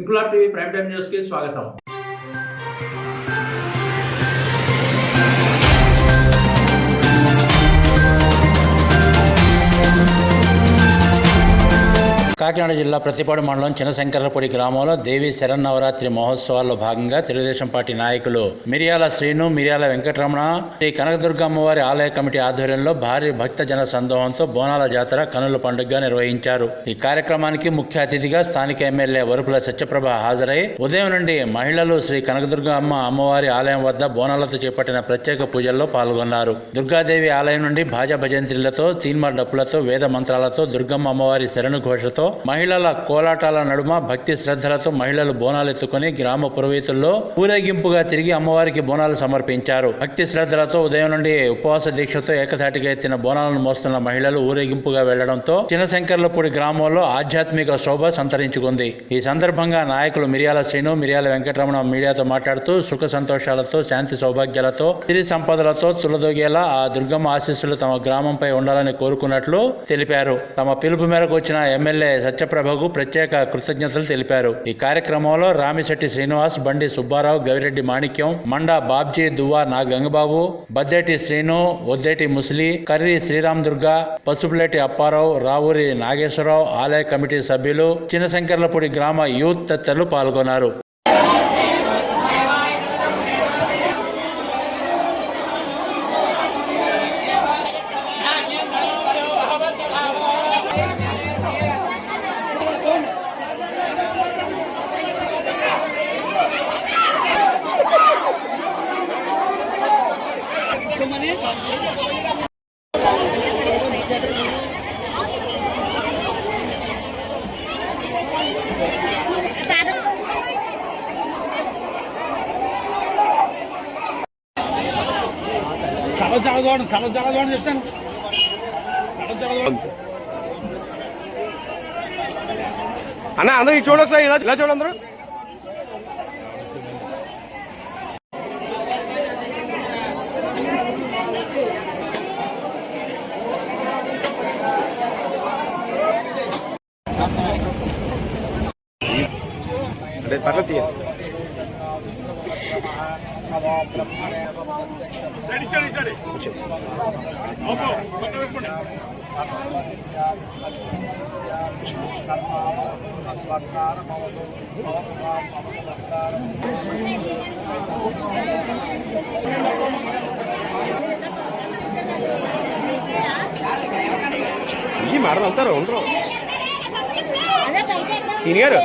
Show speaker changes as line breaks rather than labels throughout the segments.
Inquilab TV prime time news కి స్వాగతం. కాకినాడ జిల్లా ప్రతిపాడు మండలం చిన్నశంకర్లపూడి గ్రామంలో దేవి శరన్నవరాత్రి మహోత్సవాల్లో భాగంగా తెలుగుదేశం పార్టీ నాయకులు మిరియాల శ్రీను, మిరియాల వెంకటరమణ, శ్రీ కనకదుర్గ అమ్మవారి ఆలయ కమిటీ ఆధ్వర్యంలో భారీ భక్త జన సందోహంతో బోనాల జాతర కనుల పండుగగా నిర్వహించారు. ఈ కార్యక్రమానికి ముఖ్య అతిథిగా స్థానిక ఎమ్మెల్యే వరుపుల సత్యప్రభ హాజరై ఉదయం నుండి మహిళలు శ్రీ కనకదుర్గ అమ్మవారి ఆలయం వద్ద బోనాలతో చేపట్టిన ప్రత్యేక పూజల్లో పాల్గొన్నారు. దుర్గాదేవి ఆలయం నుండి భాజా భజంత్రిలతో, తీన్మార్ డప్పులతో, వేద మంత్రాలతో, దుర్గమ్మ అమ్మవారి శరణు ఘోషతో, మహిళల కోలాటాల నడుమ భక్తి శ్రద్ధలతో మహిళలు బోనాలు ఎత్తుకుని గ్రామ పురవీధుల్లో ఊరేగింపుగా తిరిగి అమ్మవారికి బోనాలు సమర్పించారు. భక్తి శ్రద్ధలతో ఉదయం నుండి ఉపవాస దీక్షతో ఏకధాటిగా ఎత్తిన బోనాలను మోస్తున్న మహిళలు ఊరేగింపుగా వెళ్లడంతో చిన్నశంకర్లపూడి గ్రామంలో ఆధ్యాత్మిక శోభ సంతరించుకుంది. ఈ సందర్భంగా నాయకులు మిరియాల శ్రీను, మిరియాల వెంకటరమణ మీడియాతో మాట్లాడుతూ సుఖ సంతోషాలతో, శాంతి సౌభాగ్యాలతో, సిరి సంపదలతో తులదొగేలా ఆ దుర్గమ్మ ఆశీస్సులు తమ గ్రామంపై ఉండాలని కోరుకున్నట్లు తెలిపారు. తమ పిలుపు మేరకు వచ్చిన ఎమ్మెల్యే సత్యప్రభకు ప్రత్యేక కృతజ్ఞతలు తెలిపారు. ఈ కార్యక్రమంలో రామిశెట్టి శ్రీనివాస్, బండి సుబ్బారావు, గవిరెడ్డి మాణిక్యం, మండా బాబ్జీ, దువ్వా నా గంగబాబు, బద్దేటి శ్రీను, ఒద్దేటి ముసలి, కర్రి శ్రీరామ్ దుర్గా, పసుపులేటి అప్పారావు, రావూరి నాగేశ్వరరావు, ఆలయ కమిటీ సభ్యులు, చిన్నశంకర్లపూడి గ్రామ యూత్ తదితరులు పాల్గొన్నారు.
చెప్తాను. అన్న అందరూ ఇటు చూడొచ్చు సార్, ఇలా చూడండి అందరూ. అదే పర్లేదు తీయండి. ఈ మాట వెళ్తారు ఉండరు సీనియర్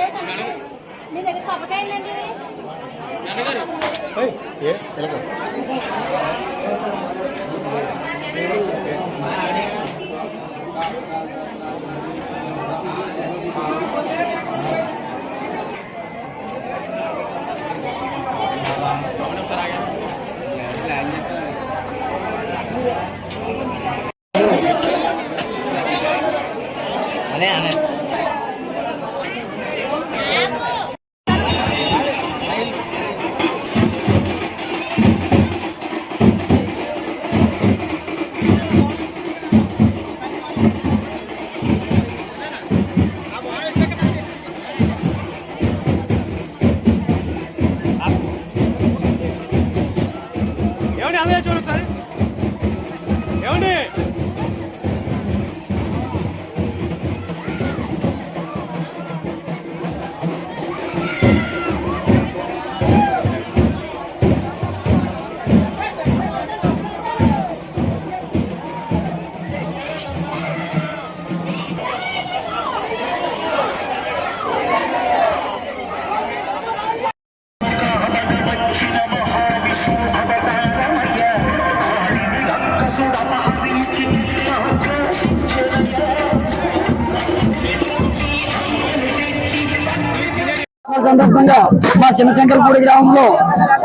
సందర్భంగా మా చిన్నశంకరపూడి గ్రామంలో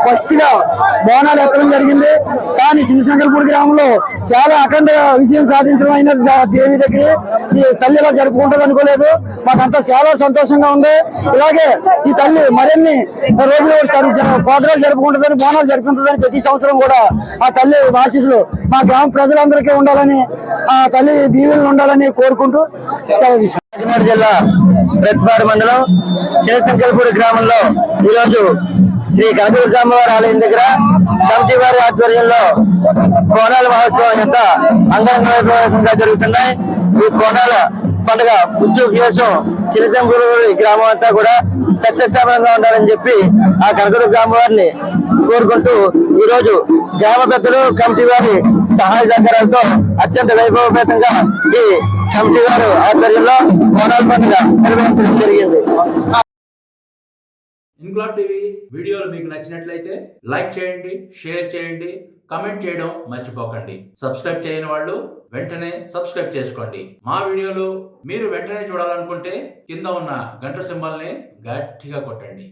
ఫస్ట్ గా బోనాలు ఎక్కడం జరిగింది. కానీ చిన్నశంకరపూడి గ్రామంలో చాలా అఖండ విజయం సాధించడం అయిన దేవి దగ్గర ఈ తల్లి ఇలా జరుపుకుంటుంది అనుకోలేదు. మాకంతా చాలా సంతోషంగా ఉంది. ఇలాగే ఈ తల్లి మరిన్ని రోజులు ప్రోగ్రాలు జరుపుకుంటుందని, బోనాలు జరుపుకుంటుందని ప్రతి సంవత్సరం కూడా ఆ తల్లి ఆశీస్సులు మా గ్రామ ప్రజలందరికీ ఉండాలని, ఆ తల్లి దీవెనలు ఉండాలని కోరుకుంటూ సెలవు తీసుకుంటాం. కాకినాడ జిల్లా ప్రతిపాడు మండలం చిన్నశంకరపూడి గ్రామంలో ఈరోజు శ్రీ కనకదుర్గమ్మవారి ఆలయం దగ్గర కమిటీ వారి ఆధ్వర్యంలో బోనాల మహోత్సవం ఎంత అంగరంగ వైభవంగా జరుగుతున్నాయి. ఈ బోనాల పండుగ ఉద్యోగం చిన్నశంకరపూడి గ్రామం అంతా కూడా సస్యశ్యామలంగా ఉండాలని చెప్పి ఆ కనకదుర్గమ్మవారిని కోరుకుంటూ ఈ రోజు గ్రామ పెద్దలు కమిటీ వారి సహాయ సహకారాలతో అత్యంత వైభవపేతంగా ఈ కమిటీ వారు ఆధ్వర్యంలో బోనాల పండుగ నిర్వహించడం జరిగింది.
ఇన్క్లాబ్ టీవీ వీడియోలు మీకు నచ్చినట్లయితే లైక్ చేయండి, షేర్ చేయండి, కమెంట్ చేయడం మర్చిపోకండి. సబ్స్క్రైబ్ చేయని వాళ్ళు వెంటనే సబ్స్క్రైబ్ చేసుకోండి. మా వీడియోలు మీరు వెంటనే చూడాలనుకుంటే కింద ఉన్న గంట సింబల్ని గట్టిగా కొట్టండి.